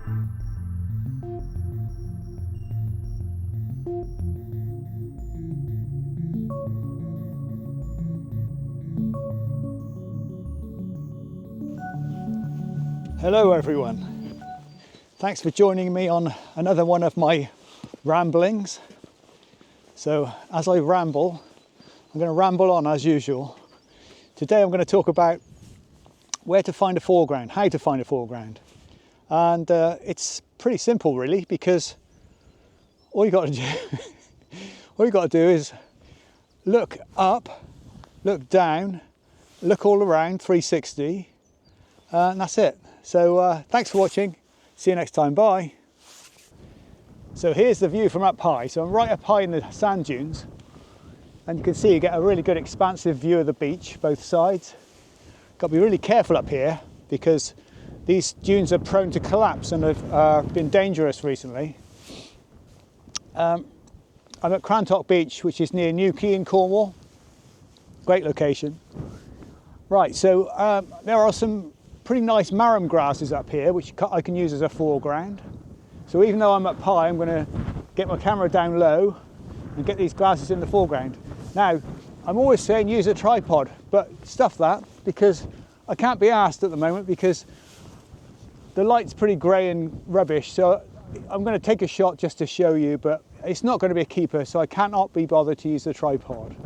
Hello everyone, thanks for joining me on another one of my ramblings. So as I ramble, I'm going to ramble on as usual. Today I'm going to talk about where to find a foreground, how to find a foreground. And it's pretty simple really, because all you got to do is look up, look down, look all around 360, and that's it. So thanks for watching, see you next time, bye. So here's the view from up high. So I'm right up high in the sand dunes, and you can see you get a really good expansive view of the beach, both sides. Got to be really careful up here because these dunes are prone to collapse and have been dangerous recently. I'm at Crantock Beach, which is near Newquay in Cornwall. Great location. Right, so there are some pretty nice marram grasses up here, which I can use as a foreground. So even though I'm up high, I'm going to get my camera down low and get these grasses in the foreground. Now, I'm always saying use a tripod, but stuff that, because I can't be asked at the moment because the light's pretty grey and rubbish. So I'm going to take a shot just to show you, but it's not going to be a keeper, so I cannot be bothered to use the tripod.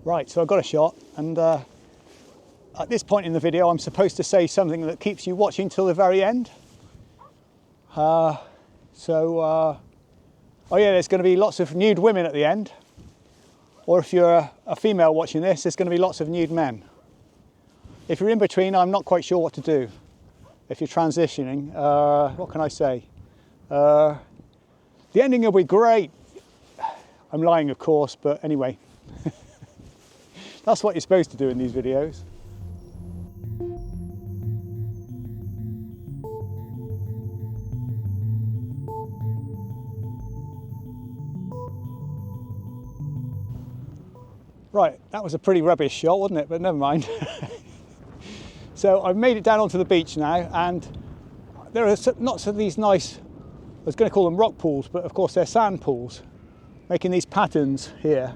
Right, so I've got a shot, and at this point in the video I'm supposed to say something that keeps you watching till the very end. Oh yeah, there's going to be lots of nude women at the end, or if you're a female watching this, there's going to be lots of nude men. If you're in between, I'm not quite sure what to do. If you're transitioning, what can I say? The ending will be great. I'm lying, of course, but anyway. That's what you're supposed to do in these videos. Right, that was a pretty rubbish shot, wasn't it? But never mind. So I've made it down onto the beach now, and there are lots of these nice, I was going to call them rock pools, but of course they're sand pools, making these patterns here.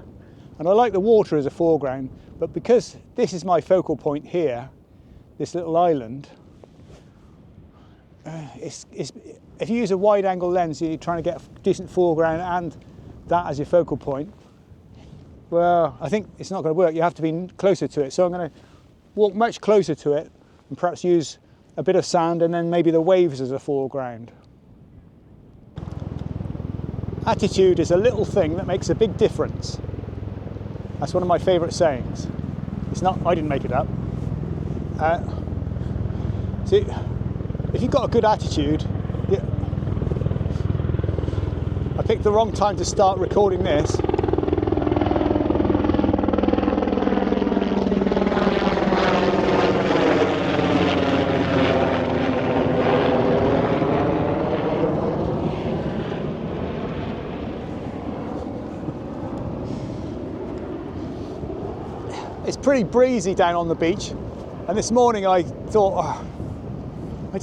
And I like the water as a foreground, but because this is my focal point here, this little island, if you use a wide angle lens, you're trying to get a decent foreground and that as your focal point, well, I think it's not going to work. You have to be closer to it. So I'm going to walk much closer to it and perhaps use a bit of sand and then maybe the waves as a foreground. Attitude is a little thing that makes a big difference. That's one of my favourite sayings. It's not, I didn't make it up. See, if you've got a good attitude, I picked the wrong time to start recording this. It's pretty breezy down on the beach, and this morning I thought, oh, I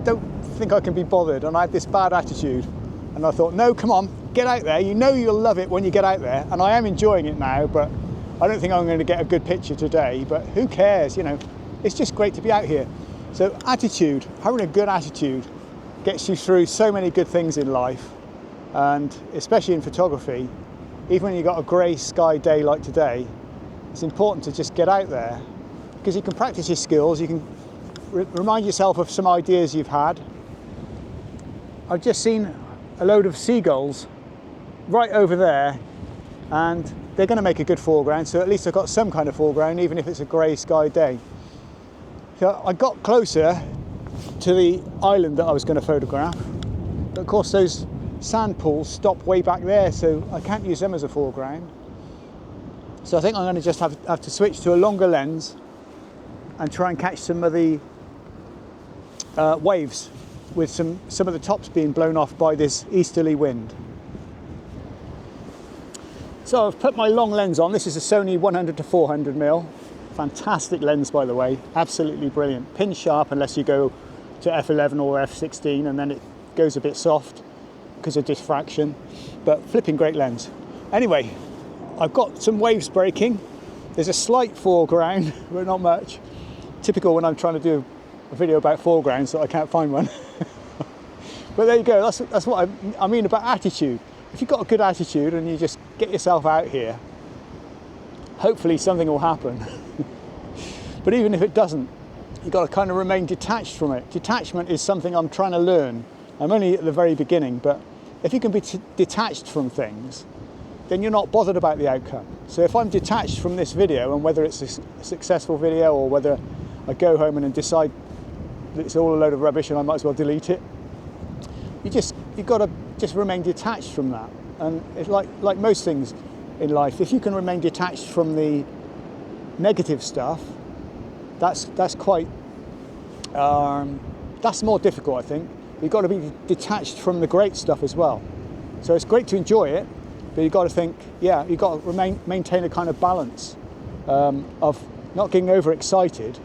don't think I can be bothered, and I had this bad attitude, and I thought, no, come on, get out there. You know you'll love it when you get out there, and I am enjoying it now, but I don't think I'm going to get a good picture today, but who cares, you know, it's just great to be out here. So attitude, having a good attitude gets you through so many good things in life, and especially in photography, even when you've got a grey sky day like today, it's important to just get out there because you can practice your skills, you can remind yourself of some ideas you've had. I've just seen a load of seagulls right over there, and they're going to make a good foreground, so at least I've got some kind of foreground even if it's a grey sky day. So I got closer to the island that I was going to photograph, but of course those sand pools stop way back there, so I can't use them as a foreground. So I think I'm going to just have to switch to a longer lens and try and catch some of the waves with some of the tops being blown off by this easterly wind. So I've put my long lens on. This is a Sony 100 to 400mm. Fantastic lens, by the way, absolutely brilliant. Pin sharp unless you go to f11 or f16, and then it goes a bit soft because of diffraction, but flipping great lens. Anyway, I've got some waves breaking. There's a slight foreground, but not much. Typical when I'm trying to do a video about foregrounds that I can't find one. But there you go, that's what I mean about attitude. If you've got a good attitude and you just get yourself out here, hopefully something will happen. But even if it doesn't, you've got to kind of remain detached from it. Detachment is something I'm trying to learn. I'm only at the very beginning, but if you can be detached from things, then you're not bothered about the outcome. So if I'm detached from this video, and whether it's a successful video or whether I go home and decide that it's all a load of rubbish and I might as well delete it, you've got to just remain detached from that. And it's like most things in life, if you can remain detached from the negative stuff, that's quite that's more difficult, I think. You've got to be detached from the great stuff as well. So it's great to enjoy it, but you've got to think, yeah, you've got to maintain a kind of balance of not getting overexcited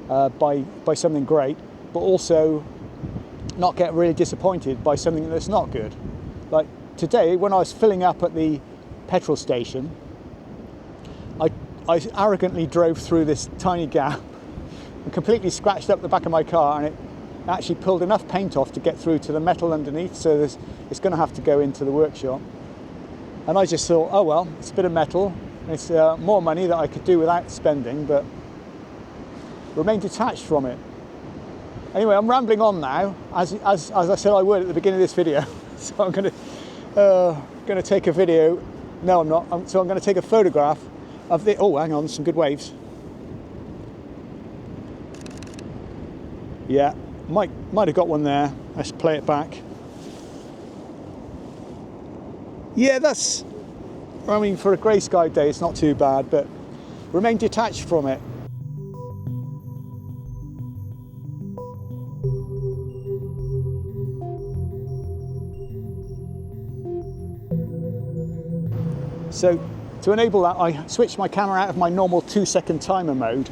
by something great, but also not get really disappointed by something that's not good. Like today, when I was filling up at the petrol station, I arrogantly drove through this tiny gap and completely scratched up the back of my car, and it actually pulled enough paint off to get through to the metal underneath, so it's going to have to go into the workshop. And I just thought, oh well, it's a bit of metal, it's more money that I could do without spending, but remain detached from it. Anyway, I'm rambling on now, as I said I would at the beginning of this video. So I'm going to take a video. No, I'm not. So I'm going to take a photograph of the. Oh, hang on, some good waves. Yeah, might have got one there. Let's play it back. Yeah, that's. I mean, for a grey sky day, it's not too bad, but remain detached from it. So to enable that, I switched my camera out of my normal 2-second timer mode,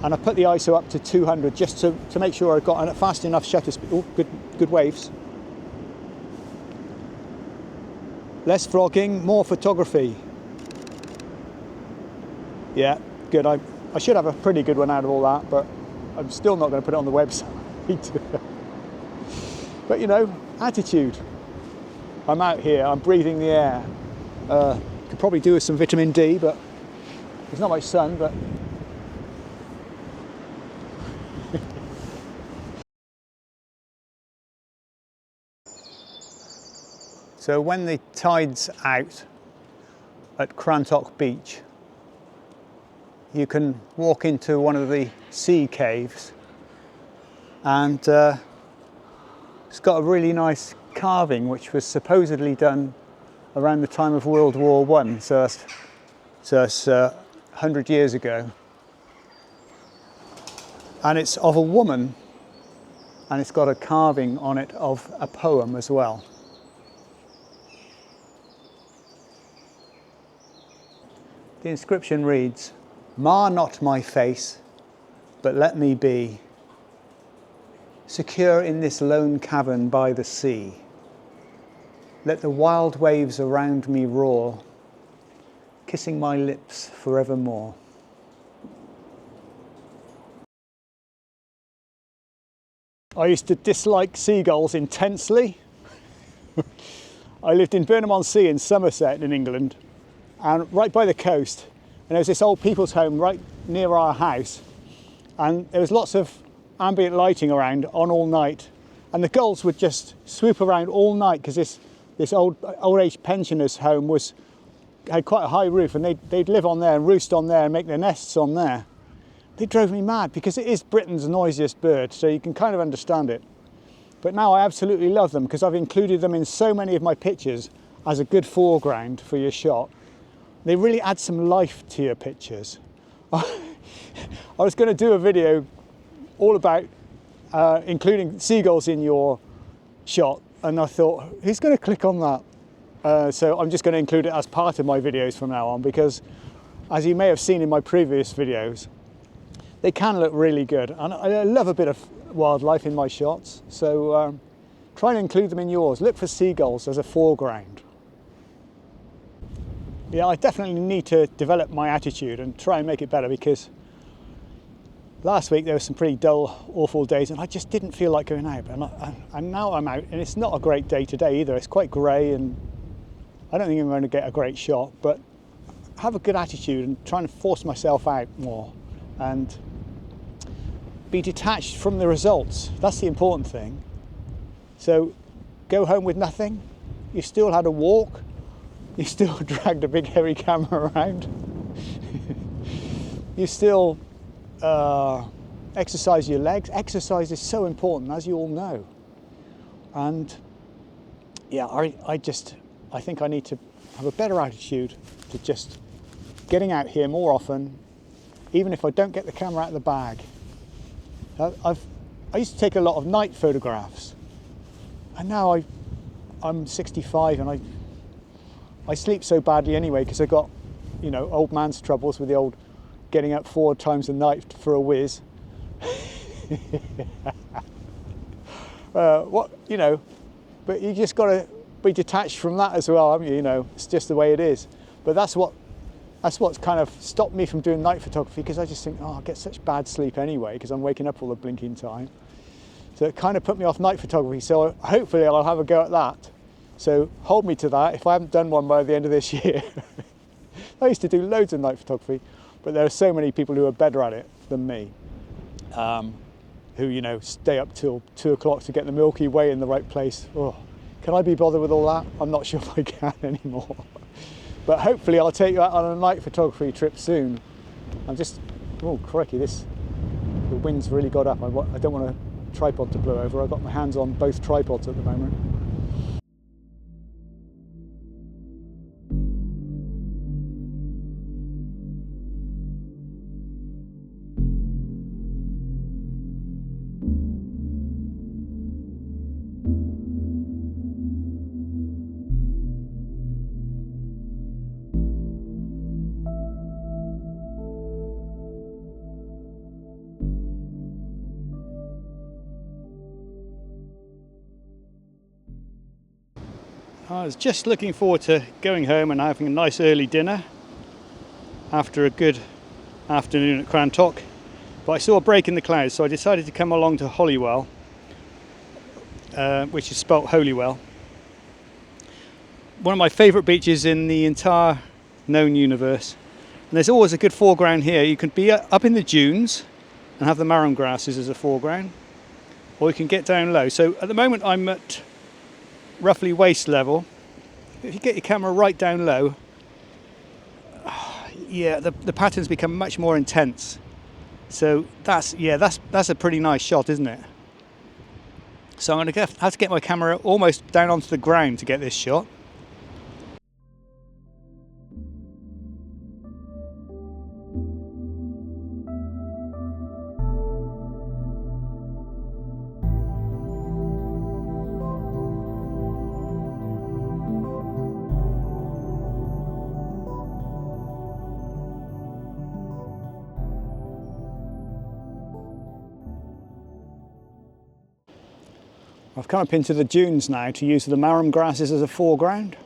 and I put the ISO up to 200 just to make sure I've got a fast enough shutter speed. Oh, good waves. Less vlogging, more photography. Yeah, good. I should have a pretty good one out of all that, but I'm still not going to put it on the website. But you know, attitude. I'm out here, I'm breathing the air. Could probably do with some vitamin D, but there's not much sun, but so when the tide's out at Crantock beach, you can walk into one of the sea caves, and it's got a really nice carving which was supposedly done around the time of World War I, so that's 100 years ago. And it's of a woman, and it's got a carving on it of a poem as well. The inscription reads, "Mar not my face, but let me be, secure in this lone cavern by the sea. Let the wild waves around me roar, kissing my lips forevermore." I used to dislike seagulls intensely. I lived in Burnham-on-Sea in Somerset in England, and right by the coast, and there was this old people's home right near our house, and there was lots of ambient lighting around on all night, and the gulls would just swoop around all night because this old age pensioners' home had quite a high roof, and they'd live on there and roost on there and make their nests on there. They drove me mad because it is Britain's noisiest bird, so you can kind of understand it. But now I absolutely love them because I've included them in so many of my pictures as a good foreground for your shot. They really add some life to your pictures. I was going to do a video all about including seagulls in your shot, and I thought, who's going to click on that? So I'm just going to include it as part of my videos from now on, because as you may have seen in my previous videos, they can look really good, and I love a bit of wildlife in my shots, so try and include them in yours. Look for seagulls as a foreground. Yeah, I definitely need to develop my attitude and try and make it better, because last week there were some pretty dull, awful days and I just didn't feel like going out, and now I'm out and it's not a great day today either. It's quite grey and I don't think I'm going to get a great shot, but have a good attitude and try and force myself out more and be detached from the results. That's the important thing. So go home with nothing. You still had a walk. You still dragged a big heavy camera around. You still exercise your legs. Exercise is so important, as you all know. And yeah, I think I need to have a better attitude to just getting out here more often, even if I don't get the camera out of the bag. I used to take a lot of night photographs, and now I'm 65 and I sleep so badly anyway, because I got, you know, old man's troubles with the old getting up 4 times a night for a whiz. What, you know, but you just got to be detached from that as well, haven't you? You know, it's just the way it is. But that's what's kind of stopped me from doing night photography, because I just think, oh, I get such bad sleep anyway because I'm waking up all the blinking time. So it kind of put me off night photography. So hopefully I'll have a go at that. So hold me to that if I haven't done one by the end of this year. I used to do loads of night photography, but there are so many people who are better at it than me, who, you know, stay up till 2 o'clock to get the Milky Way in the right place. Oh, can I be bothered with all that? I'm not sure if I can anymore. But hopefully I'll take you out on a night photography trip soon. I'm just, oh crikey, the wind's really got up. I don't want a tripod to blow over. I've got my hands on both tripods at the moment. I was just looking forward to going home and having a nice early dinner after a good afternoon at Crantock, but I saw a break in the clouds, so I decided to come along to Holywell, which is spelt Holywell. One of my favourite beaches in the entire known universe, and there's always a good foreground here. You can be up in the dunes and have the marram grasses as a foreground, or you can get down low. So at the moment I'm at roughly waist level. If you get your camera right down low, yeah, the patterns become much more intense. So that's a pretty nice shot, isn't it? So I'm going to have to get my camera almost down onto the ground to get this shot. I've come up into the dunes now to use the marram grasses as a foreground.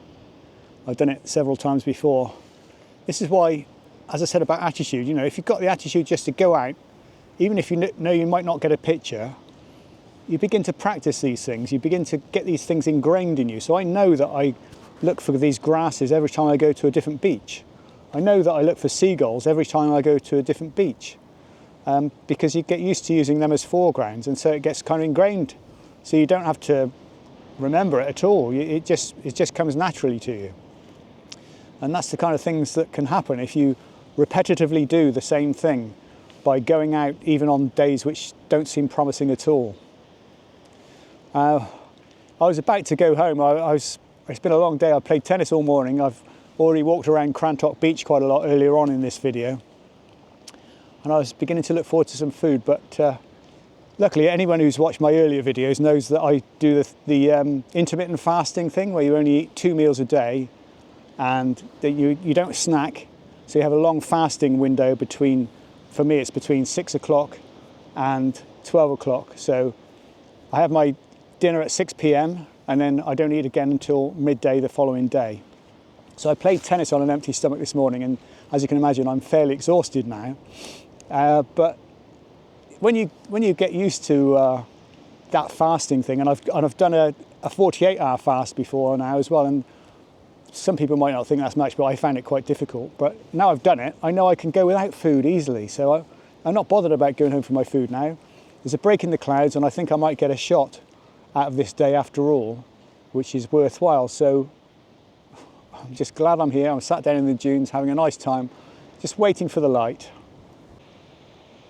I've done it several times before. This is why, as I said about attitude, you know, if you've got the attitude just to go out, even if you know you might not get a picture, you begin to practice these things, you begin to get these things ingrained in you. So I know that I look for these grasses every time I go to a different beach. I know that I look for seagulls every time I go to a different beach, because you get used to using them as foregrounds, and so it gets kind of ingrained. So you don't have to remember it at all. It just comes naturally to you. And that's the kind of things that can happen if you repetitively do the same thing by going out even on days which don't seem promising at all. I was about to go home. It's been a long day. I played tennis all morning. I've already walked around Crantock Beach quite a lot earlier on in this video. And I was beginning to look forward to some food, but Luckily, anyone who's watched my earlier videos knows that I do the intermittent fasting thing, where you only eat 2 meals a day and that you don't snack. So you have a long fasting window between, for me it's between 6 o'clock and 12 o'clock. So I have my dinner at 6 p.m. and then I don't eat again until midday the following day. So I played tennis on an empty stomach this morning, and as you can imagine, I'm fairly exhausted now. But when you get used to that fasting thing, and I've done a 48-hour fast before now as well, and some people might not think that's much, but I found it quite difficult. But now I've done it, I know I can go without food easily, so I'm not bothered about going home for my food now. There's a break in the clouds, and I think I might get a shot out of this day after all, which is worthwhile. So I'm just glad I'm here. I'm sat down in the dunes having a nice time, just waiting for the light.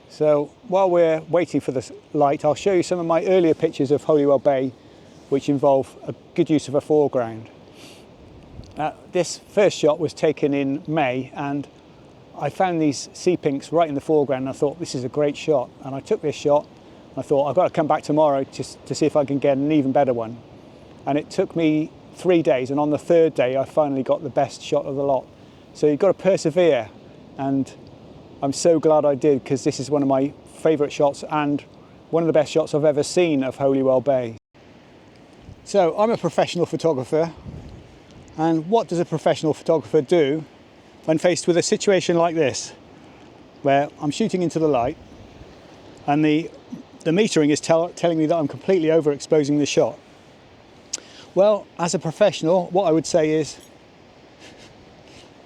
So while we're waiting for the light, I'll show you some of my earlier pictures of Holywell Bay, which involve a good use of a foreground. This first shot was taken in May, and I found these sea pinks right in the foreground, and I thought this is a great shot. And I took this shot, and I thought I've got to come back tomorrow just to see if I can get an even better one. And it took me 3 days, and on the third day I finally got the best shot of the lot. So you've got to persevere, and I'm so glad I did, because this is one of my favourite shots and one of the best shots I've ever seen of Holywell Bay. So I'm a professional photographer, and what does a professional photographer do when faced with a situation like this, where I'm shooting into the light and the metering is telling me that I'm completely overexposing the shot? Well, as a professional, what I would say is,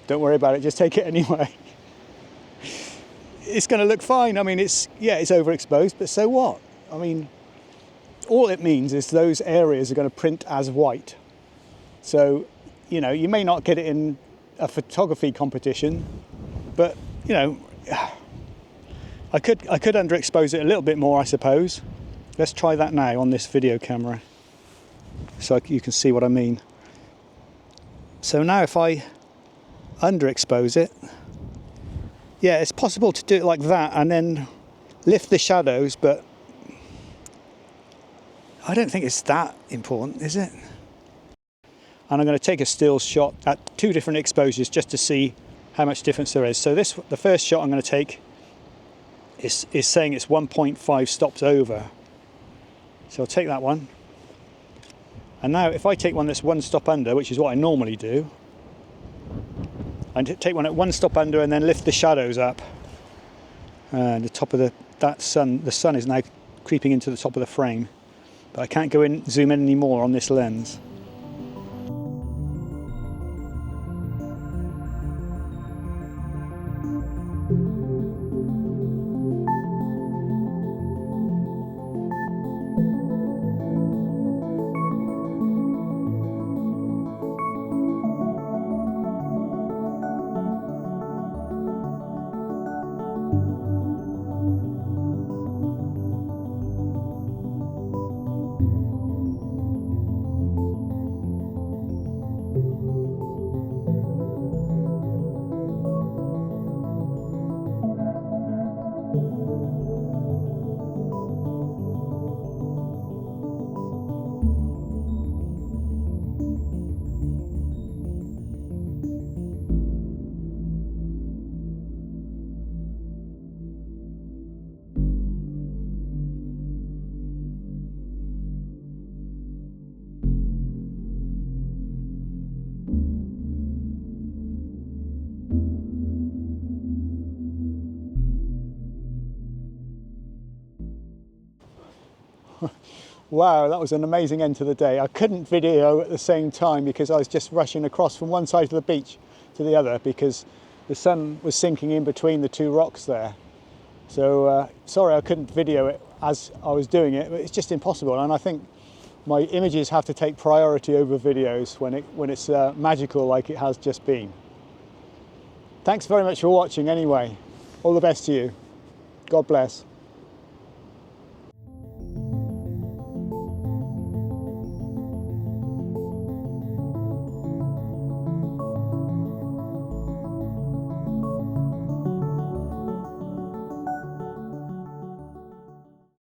don't worry about it, just take it anyway. It's going to look fine. I mean, it's overexposed, but so what? I mean, all it means is those areas are going to print as white. So, you know, you may not get it in a photography competition, but, you know, I could underexpose it a little bit more, I suppose. Let's try that now on this video camera, so you can see what I mean. So now if I underexpose it, yeah, it's possible to do it like that and then lift the shadows, but I don't think it's that important, is it? And I'm going to take a still shot at 2 different exposures just to see how much difference there is. So the first shot I'm going to take is saying it's 1.5 stops over. So I'll take that one. And now if I take one that's 1 stop under, which is what I normally do, and take one at 1 stop under and then lift the shadows up. And the top of the sun is now creeping into the top of the frame, but I can't zoom in anymore on this lens. Wow, that was an amazing end to the day. I couldn't video at the same time because I was just rushing across from one side of the beach to the other because the sun was sinking in between the 2 rocks there. So sorry I couldn't video it as I was doing it, but it's just impossible. And I think my images have to take priority over videos when it's magical like it has just been. Thanks very much for watching anyway. All the best to you. God bless.